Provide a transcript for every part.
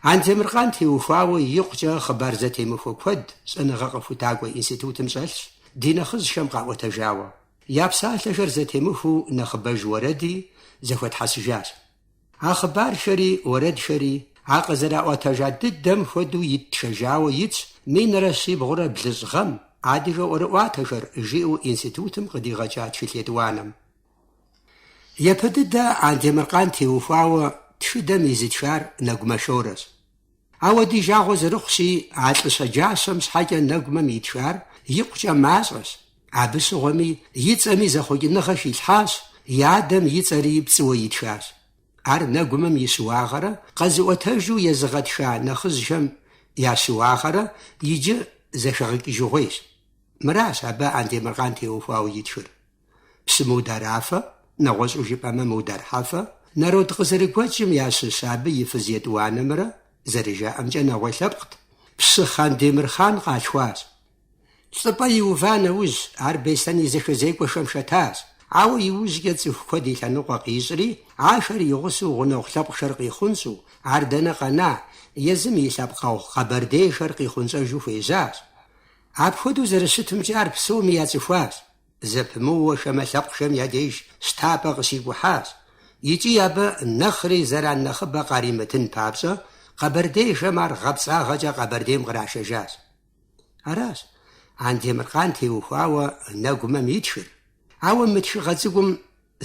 Антемыркъан теухуауэ икъукӏэ хъыбар зэтемыхуэ куэд щӏэныгъэ къыхутакӏуэ институтым щӏэлъщ, ди нэхъыжьхэм къаӏуэтэжауэ. Я псалъэхэр зэтемыхуу нэхъыбэж уэрэди зэхуэтхьэсыжащ. А хъыбархэри уэрэдхэри а къызэраӏуэтэжа дыдэм хуэдэу итшэжауэ итщ минрэ щибгъурэ блыщӏ гъэм адыгэ ӏуэрыӏуатэхэр жиӏэу институтым къыдигъэкӏа тхылъ етӏуанэм. Япэ дыдэ Антемыркъан теухуауэ тшыдэм и зытшар нэгумэшорэщ. Ауэ ди жагъуэ зэрыхъущи, а лӏыщэ джащэм щхьэкӏэ нэгумэм итшар икъукӏэ мащӏэщ. Абы щыгъуэми и цӏэми зэхъуэкӏыныгъэ хилъхьащ, и адэм и цӏэри пцӏыуэ итшащ. Ар нэгумэм и щыуагъэрэ къэзыӏуэтэжу езыгъэтша нэхъыжьхэм я щыуагъэрэ иджы зэхэгъэкӏыжыгъуейщ. Мыращ абы Антемыркъан теухуауэ итшыр. Псымыударафэ, нэгъуэщӏу жыпӏэмэ мыудар хьэфэ, народ къызэрыгуэкӏым ящыщ абы и фыз етӏуанэмрэ, зэрыжаӏэмкӏэ нэгъуей лъэпкът, псы Хъандемырхъан къалъхуащ. ЛӀыпӀэ иува нэужь ар Беслъэн и зэхызекӏуэхэм шэтащ, ауэ иужькӏэ цӏыху куэд и лъэныкъуэ къищӏри, ахэр игъусэу гъунэгъу лъэпкъхэр къихъунщӏу, ар дэнэ къэна, езым и лъэпкъэгъу къэбэрдейхэр къихъунщӏэжу хуежьащ. Апхуэдэу зэрыщытымкӏэ ар псоми яцӏыхуащ. Зэпымыууэ шэмэ лъэпкъхэм я деж щтапӏэ къыщикӏухьащ. ИкӀи абы нэхъри зэран нэхъыбэ къаримытын папщӏэ, къэбэрдейхэм ар гъэпцӏагъэкӏэ Къэбэрдейм кърашэжащ. Аращ Антемыркъан теухуауэ нэгумэм итшыр. Ауэ мы тшыгъэ цӏыкӏум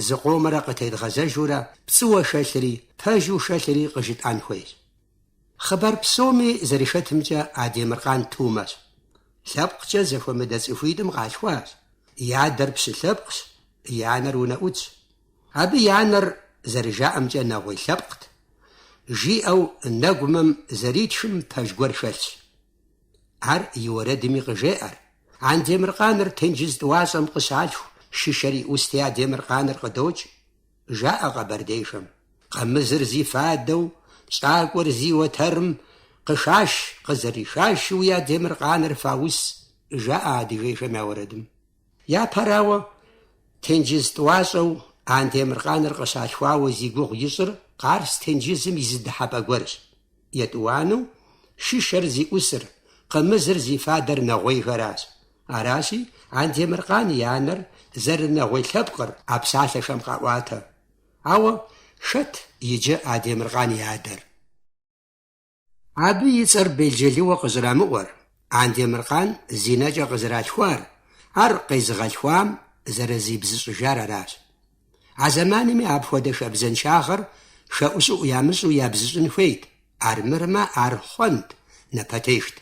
зыкъомрэ къытедгъэзэжурэ пцӏыуэ шэлъри, пэжу шэлъри къыжытӏэн хуейщ. Хъыбар псоми зэришэтымкӏэ Антемыркъан тумэщ. Лъэпкъкӏэ зэхуэмыдэ цӏыхуитӏым къалъхуащ. И адэр псы лъэпкъщ, и анэр унэӏутщ. Абы и анэр зэрыжаӏэмкӏэ нэгъуей лъэпкът. Жиӏэу нэгумэм зэритшым пэж гуэр шэлъщ. Ар и уэрэдми къыжеӏэр. Антемыркъаныр тенджыз тӏуащӏэм къыщалъху, шышэр иӏусти Антемыркъаныр къыдокӏ. Жаӏэ къэбэрдейхэм: къэмызыр зи фадэу, щӏакӏуэр зи уэтэрым къышаш, къызэришаши уи Антемыркъаныр фаус, жаӏэ адыгейхэм я уэрэдым. Япэрауэ тенджыз тӏуащӏэу Антемыркъаныр къыщалъхуауэ зи гугъу ищӏыр къарс тенджызым и зы дыхьэпӏэ гуэрщ. Етӏуанэу шышэр зиӏусыр, къэмызыр зи фадэр нэгъуейхэращ. Аращи, Антемыркъан и анэр зэрынэгъуей лъэпкъыр а псалъэхэм къаӏуатэ. Ауэ шэт иджы Антемыркъан и адэр. Абы и цӏэр белджэлыуэ къыщӏрамыӏуэр, Антемыркъан зи нэкӏэ къызэралъхуар, ар къезыгъэлъхуам зэрызибзыщӏыжар аращ. А зэманми апхуэдэ шабзэншагъэр шэӏущӏыӏу ямыщӏу ябзыщӏын хуейт. Армырмэ ар хъуэнт, напэтехт.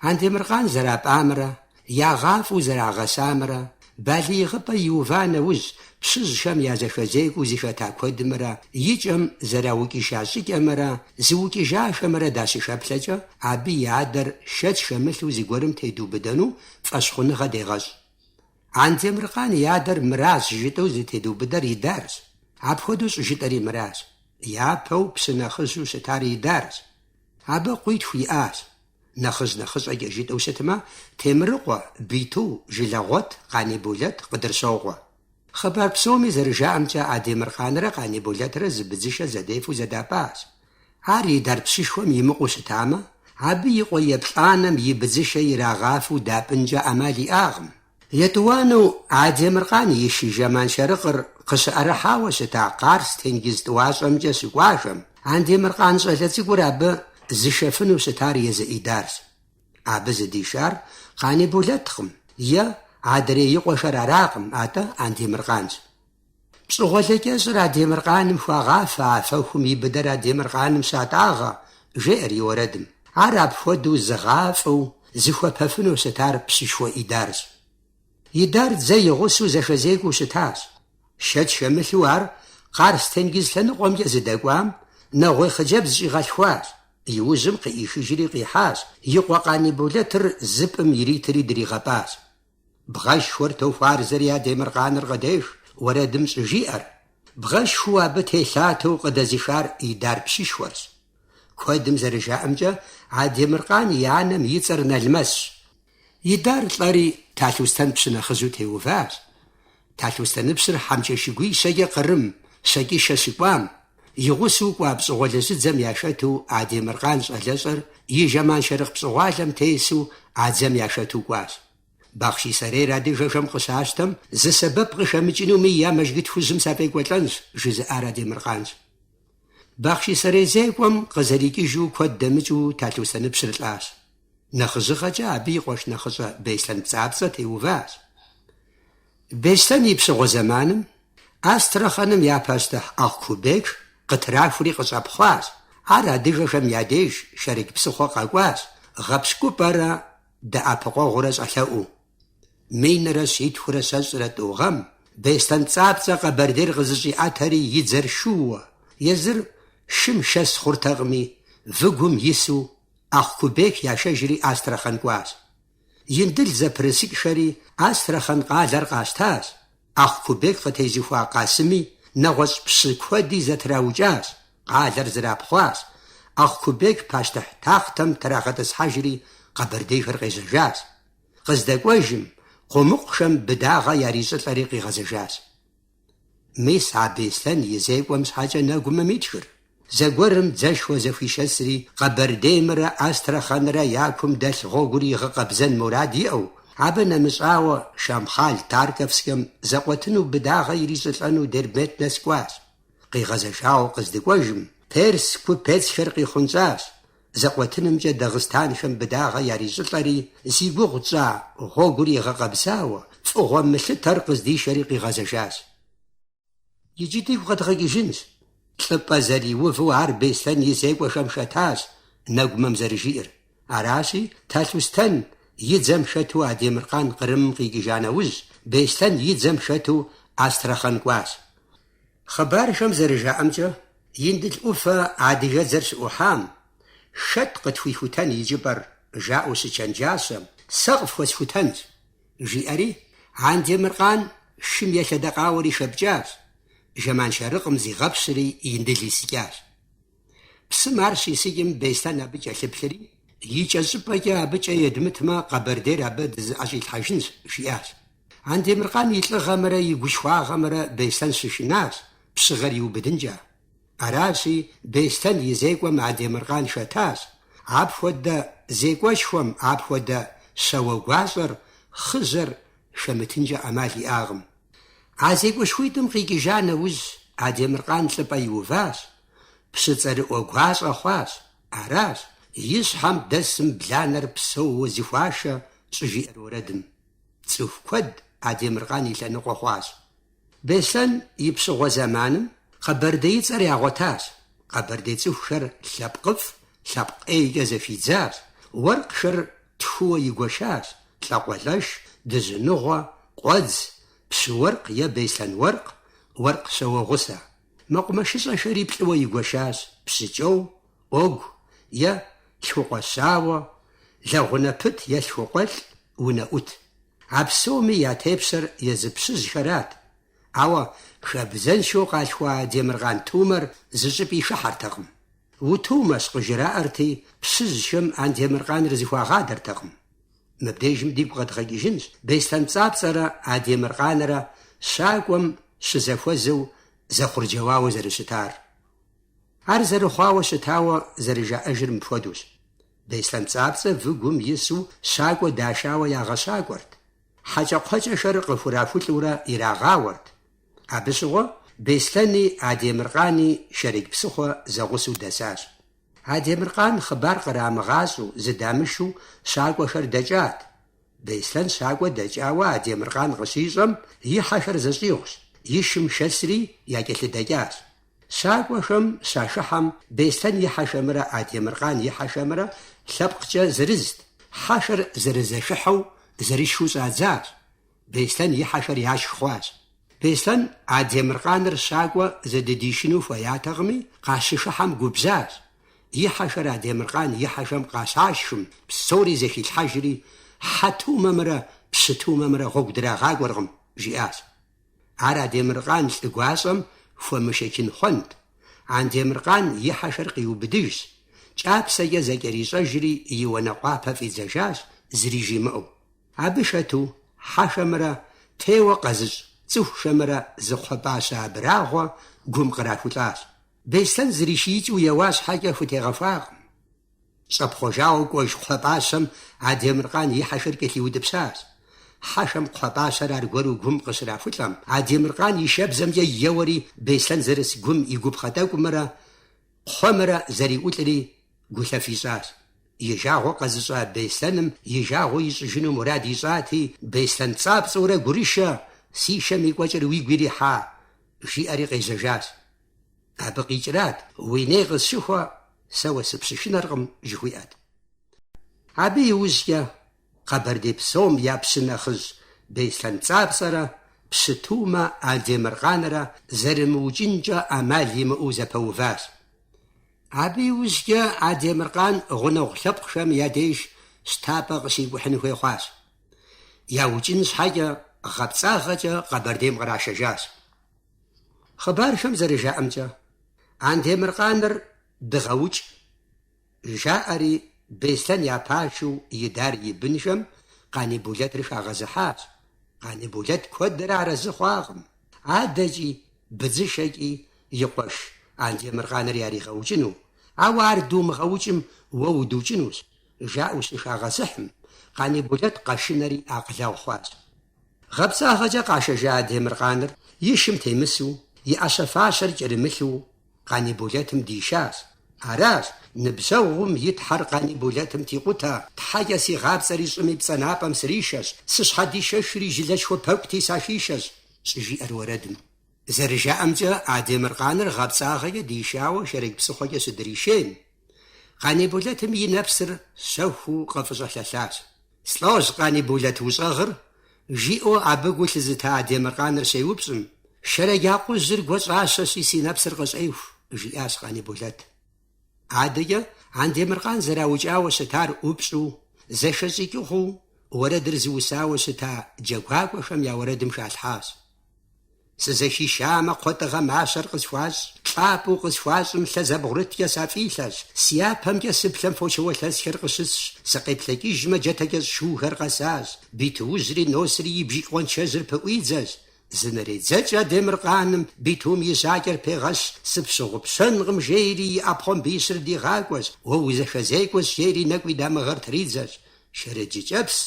Антемыркъан зэрапӏамрэ, ягъафӏэу зэрагъэсамрэ, балигъыпӏэ иува нэужь пщыжьхэм я зэхэзекӏуэу зихэта куэдымрэ, и кӏэм зэраукӏыжа щӏыкӏэмрэ, зыукӏыжахэмрэ дащышэплъэкӏэ, абы и адэр шэч хэмылъу зыгуэрым тедубыдэну фӏэщхъуныгъэ дегъэщӏ. Антемыркъан и адэр мыращ жытӏэу зытедубыдэр и дарщ. Апхуэдэу щӏыжытӏэри мыращ. Япэу псы нэхъыжьу щытар и дарщ. Абы къуитху иӏащ. Нэхъыжь нэхъыщӏэкӏэ жытӏэу щытмэ, Темырыкъуэ, Биту, Жылэгъуэт, Къанибулэт къыдырщогъуэ. Хъыбар псоми зэрыжаӏэмкӏэ Антемыркъанрэ Къанибулэтрэ зы быдзыщэ зэдефу зэдапӏащ. Ар и дар пщышхуэм имыкъуу щытамэ, абы и къуэ еплӏанэм и быдзыщэ ирагъафэу дапӏынкӏэ ӏэмал иӏагъым. Етӏуанэу Антемыркъан и шы жэман шэрыкъыр къыщыӏэрыхьауэ щыта къарс тенджыз тӏуащӏэмкӏэ щыкӏуахэм, Антемыркъан щӏалэ цӏыкӏур абы зыщэфыну щытар езыӏидарщ. Абы зыдишар Къанибулэткъым, е адрей къуэшэр аракъым, атӏэ Антемыркъанщ. Пщӏыгъуэлэ кӏэщӏыр Антемыркъаным хуагъафэ, а фэхум и быдэр Антемыркъаным щатӏагъэ, жеӏэр и уэрэдым. Ар апхуэдэу зыгъафӏэу зыхуэпэфыну щытар пщышхуэ ӏидарщ. Идар дзэ игъусэу зэхэзекӏуэу щытащ. Шэч хэмылъу ар къарс тенджыз лъэныкъуэмкӏэ зыдэкӏуам нэгъуей хъыджэбз щӏигъэлъхуащ. Иужьым къыӏишыжри къихьащ. И къуэ Къанибулэтыр зыпӏым иритри дригъэпӏащ. Бгъэшхуэр тохуар зыри Антемыркъаныр къыдеж, уэрэдым щӏыжиӏэр. Бгъэшхуэу абы телъатэу къыдэзышар Идар пщышхуэрщ. Куэдым зэрыжаӏэмкӏэ Антемыркъан и анэм и цӏэр Налмэсщ. Идар лӏэри Талъостэн пщы нэхъыжьу теуващ. Талъостэныпщыр хьэмкӏэ шыгуищэкӏэ къырым, щэкӏишэ щыкӏуам, يغسو وابصغول زم ياشتو عادي مرقان شالشر يجمان شرق بصغالم تيسو عزم ياشتو قواس باخشي سري رادي جشم قشاشتم ز سبب قشمجنو ميا مجد فوزم سابق وطنس جز عادي مرقان باخشي سري زيكم قزريكي جو كود دمجو تاتو سنبشر الاس نخزخ جا بيقوش نخزخ بيسلن بصابصة تيوفاس بيسلن يبصغو زمانم استرخانم ياباستح اخكوبيك قطرافوري قصاب خواس عرا ديجشم ياديش شريك بسخو قاقواس غبسكو برا دا اپقو غرز احلاؤو مين رسيد خرسازرت اوغم بيستان صابصة قبردير غزجي اتاري يدزر شوه يزر شمشس خورتغمي فقم يسو اخكوبيك يا شجري استرخان قواس يندل زبرسيك شري استرخان قادر قاستاس اخكوبيك قتيزفوا قاسمي نغوز بسكودي زتراوجاز قادر زراب خواس اخكوبيك باشتح تاختم تراغتس حجري قبردي فرقيز الجاز قزدك وجم قمقشم بداغا ياريز طريقي غزجاز ميس عبيستان يزيق ومس حاجة ناقم ميتشر زغورم زش وزفي شسري قبردي مرا استرخان را ياكم دس غوغوري غقبزن مرادي او عبنا مسعاوة شامخال تاركفسكم زقوتنو بداغا يريزلانو دربت نسكواس قي غزشاو قزدك وجم بيرس كو بيتس شرقي خنزاس زقوتنم جا داغستان شم بداغا يريزلاري زيبو غزا غوغوري غقبساوة فغوام مثل ترقز دي شرقي غزشاس يجيدي وغدغي جنس تلبازاري وفو عربيستان يزيق وشمشتاس نقمم زرجير عراسي تالوستان يتزم شتو عدي مرقان قرم قيقي جانوز بيستان يتزم شتو استرخان قواس خبار شمز رجاء امجا يندل اوفا عدي جزرس اوحام شت قتوي فتان يجبر جاءو سچان جاسم سقف وسفتان جي اري عندي مرقان شمية دقاوري شبجاز جمان شارقم زي غبسري يندل يسيجاز بسمارشي سيجم بيستان ابجا لبلري يجزبجا بجا يدمتما قبردير عبد زعجي الحاجنس شياس عندي مرقان يتلغ غمرة يقشوا غمرة بيستان سشناس بصغري وبدنجا عراسي بيستان يزيقوا مع دي مرقان شتاس عبفودا زيقوا شوم عبفودا سوا قوازر خزر شمتنجا امالي اغم عزيقوا شويتم قيقي جانا وز عدي مرقان تلبا يوفاس بسطر اوقواز اخواس عراس يسحم دسم بلانر بسو وزفاشا تجي اروردم تسوف كود عدي مرقاني لنقو خواس بيسان يبسغو زمانم قبردي تسري عغوتاس قبردي تسوفشر لابقف لابق ايجا زفيزاز ورق شر تخو يقوشاس تلاقوالش دزنغو قوز بسورق يا بيسان ورق سوا غسا مقمشيسا شريب سوا يقوشاس بسجو اوغ يا شوقساوة لغنا بت يا شوقل ونأوت عبسومي يا تبسر يزبسز شرات عوا خبزن شوقا شوا ديمرغان تومر زجبي شحر تغم وتومس قجراء ارتي بسز شم عن ديمرغان رزفوا غادر تغم مبديجم ديب قد غي جنس بيستان تصابسر عديمرغان را شاقوم شزفوزو زخر جواو زرشتار عرزر خواو شتاوة زرجا أجر مفودوس بيسلام صابسة فقوم يسو شاقو داشاوة يا غشاقورت حاجة قجة شرق فرافوت لورا إراغاورت عبسوغو بيسلاني عدي مرقاني شرق بسخو زغسو دساس عدي مرقان خبار قرام غازو زدامشو شاقو شر دجات بيسلان شاقو دجاوة عدي مرقان غسيزم يحشر ززيوس يشم شسري ياكل دجاس شاقو شم شاشحم بيستان يحشمرا عدي مرقان يحشمرا سبقجا زرزت حشر زرز شحو زريشو زازاز بيستان يحشر ياش خواز بيستان عدي مرقان رشاقو زدديشنو فياتغمي قاش شحم قبزاز يحشر عدي مرقان يحشم قاساشم بسوري زكي الحجري حتو ممرا بستو ممرا غقدرا غاقورغم جياز عدي مرقان لقواسم فمشاكين خند عندي مرقان يحشر قيو بديش جاب سيا زكري زجري يونقوابا في زجاج زريجي مأو عبشتو حشمرا تيو قزج زوح شمرا زخباشا براغو قم قرافوتاس Беслъэн зрищиикӏыу еуа щхьэкӏэ хутегъэхуакъым. Щӏэпхъуэжауэ кӏуэж кхъуэпӏащэм Адемыркъан и хьэшыр кӏэлъиудыпсащ. Хьэшэм кхъуэпӏащэр аргуэру гум къыщрахулӏэм, Адемыркъан и шэбзэмкӏэ еуэри Беслъэн зэрыс гум и губгъуэ тӏэкӏумрэ кхъуэмрэ зэриӏулӏри гулъэф ищӏащ. И жагъуэ къэзыщӏа Беслъэным и жагъуэ ищӏыжыну мурад ищӏати, Беслъэн цӏапцӏэурэ гурышэ, си шэм и кӏуэкӏыр уигу ирихьа, жиӏэри къежьэжащ. Абы къикӏырат, уи ней къысщыхуэ, сэ уэ сыпщышынэркъым, жыхуиӏэт. Абы иужькӏэ Къэбэрдей псом я пщы нэхъыжь Беслъэн цӏапцӏэрэ Пщытумэ Адемыркъанрэ зэрымыукӏынкӏэ ӏэмал имыӏэу зэпэуващ. Абы иужькӏэ Адемыркъан гъунэгъу лъэпкъхэм я деж щтапӏэ къыщикӏухьын хуей хъуащ. Яукӏын щхьэкӏэ гъэпцӏагъэкӏэ Къэбэрдейм кърашэжащ. Хъыбархэм зэрыжаӏэмкӏэ, Адемыркъаныр дыгъэукӏ жаӏэри Беслъэн япашэу идар и бынхэм Къанибулэтыр хагъэзыхьащ. Къанибулэт куэдрэ арэзы хъуакъым. Адэкӏи быдзышэкӏи и къуэш Адемыркъаныр яригъэукӏыну, ауэ ар думыгъэукӏым уэ удукӏынущ, жаӏэу щыхагъэзыхьым, Къанибулэт къэшынэри акъылэгъу хъуащ. Гъэпцӏагъэкӏэ къашэжа Адемыркъаныр и шым темысу, и ӏэщэ фащэр кӏэрымылъу Къанибулэтым дишащ. Аращ ныбжьэгъум и тхьэр Къанибулэтым тикъутэ, тхьэкӏэ си гъапцӏэри щӏыми пцӏэнапӏэм сришэщ, сыщхьэдишэшри жылэшхуэ пэкӏути сахишэщ, щӏыжиӏэр уэрэдым. Зэрыжаӏэмкӏэ Адемыркъаныр гъэпцӏагъэкӏэ дишауэ шэрыг псыхъуэкӏэ щыдришейм. Къанибулэтым и нэпсыр щэхуу къэфӏыщӏэлъэлъащ. «Слӏощ, Къанибулэт, ущӏэгъыр?» жиӏэу абы гу лъызыта Адемыркъаныр щеупщӏым. «Шэрэджакъужьыр гуэщӏащэщи си нэпсыр къыщӏеху», жиӏащ Къанибулэт. Адэкӏэ Адемыркъан зэраукӏауэ щытар ӏупщӏу, зэшэщӏыкӏыгъыу, уэрэдыр зыусауэ щыта джэгуакӏуэхэм я уэрэдым халъхьащ. «Сызэхишамэ, кхъуэтӏыгъэ мащэр къысхуащӏ, тлъапӏэу къысхуащӏым лъэ зэбгъурыткӏэ сафӏилъэщ, си япэмкӏэ сыплъэм фочыуэлъэсхэр къыщысщ, сыкъеплъэкӏыжмэ джэтэкӏэ шшухэр къэсащ, битужьри носри и бжикъуэн чэжьыр пыӏуидзэщ. Зынэредзэкӏ Адемыркъаным битум и щакӏэр пегъэщ, сыпщыгъупщэнкъым жейри и ӏэпхъуэм бищыр дигъакӏуэщ, уэ узэхэзекӏуэщ жейри нэкӏуи дамыгъэр тридзэщ. Шэрэджыкӏэпс,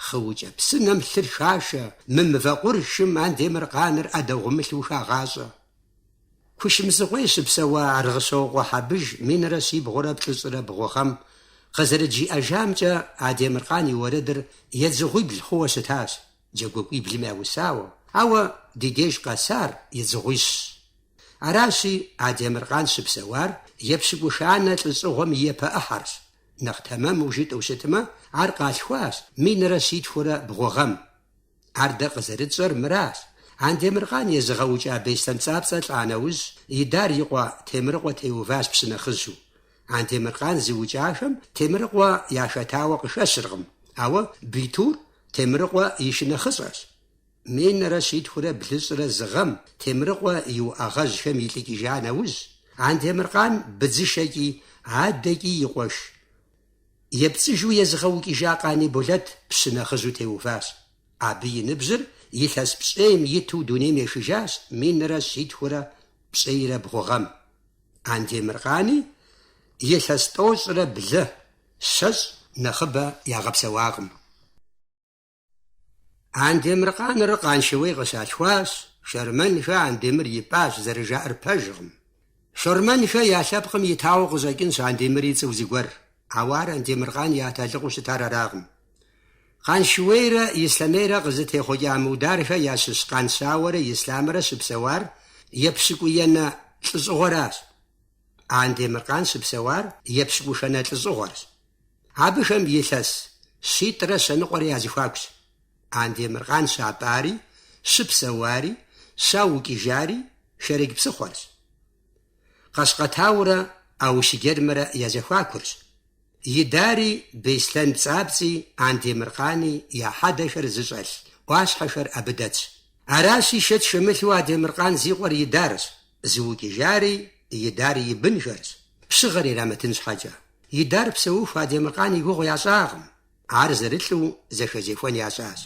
хъыукӏэ псынэм лъыр хашэ, мымывэ къуршым Адемыркъаныр ӏэдэгъумылъу хагъащӏэ». Кушымзыгъуей щыпсэуа Аргъыщокъуэ Хьэбыж минрэ щибгъурэ плӏыщӏрэ бгъугъэм къызэрыджиӏэжамкӏэ Адемыркъан и уэрэдыр едзыгъуибл хъууэ щытащ, джэгуакӏуиблым яусауэ. Ауэ ди деж къэсар едзыгъуищ. Аращи Адемыркъан щыпсэуар епщыкӏушанэ лӏыщӏыгъуэм и епэӏыхьэрщ. Нэхъ тэмэму жытӏэу щытмэ, ар къалъхуащ минрэ щитхурэ бгъугъэм. Ар дэ къызэрытщӏэр мыращ. Адемыркъан езыгъэукӏа Беслъэн цӏапцӏэ лӏа нэужь идар и къуэ Темырыкъуэ теуващ пщы нэхъыжьу. Адемыркъан зиукӏахэм Темырыкъуэ яшэтауэ къыхэщыркъым, ауэ битур Темырыкъуэ и шынэхъыщӏэщ. Минрэ щитхурэ блыщӏрэ зыгъэм Темырыкъуэ и уӏэгъэжьхэм илӏыкӏыжа нэужь, Адемыркъан быдзышэкӏи адэкӏи и къуэш епцӏыжу езыгъэукӏыжа Къанибулэт пщы нэхъыжьу теуващ. Абы и ныбжьыр илъэс пщӏейм иту дунейм ешыжащ минрэ щитхурэ пщӏейрэ бгъугъэм. Адемыркъани илъэс тӏощӏрэ блы щэщӏ нэхъыбэ ягъэпсэуакъым. Адемыркъаныр къаншыуей къыщалъхуащ, шэрмэнхэ Андемыр ипӏащ, зэрыжаӏэр пэжкъым. Шэрмэнхэ я лъэпкъым итауэ къыщӏэкӏынщ Андемыри цӏыху зыгуэр, ауэ ар Адемыркъан ятэлъыкъуу щытар аракъым. Къаншыуейрэ Ислъэмейрэ къызытехъуэкӏа мыудархэ ящыщ Къанщауэрэ Ислъамрэ щыпсэуар епщыкӏуиенэ лӏыщӏыгъуэращ. Адемыркъан щыпсэуар епщыкӏушэнэ лӏыщӏыгъуэрщ. Абыхэм илъэс щитӏрэ щэныкъуэрэ языхуакущ. Адемыркъан щапӏари, щыпсэуари, щаукӏыжари шэрыг псыхъуэрщ. Къэщкъэтауэрэ Аущыгермрэ язэхуакурщ. Идари Беслъэн цӏапцӏи Адемыркъани я хьэдэхэр зыщӏэлъ ӏуащхьэхэр абы дэтщ. Аращи шэч шымылъу Адемыркъан зи къуэр идарщ, зыукӏыжари идари и бынхэрщ. Пщыгъэр ирамытын щхьэкӏэ идар псэуху Адемыркъан и гугъу ящӏакъым, ар зэрылъу зэхэзехуэн ящӏащ.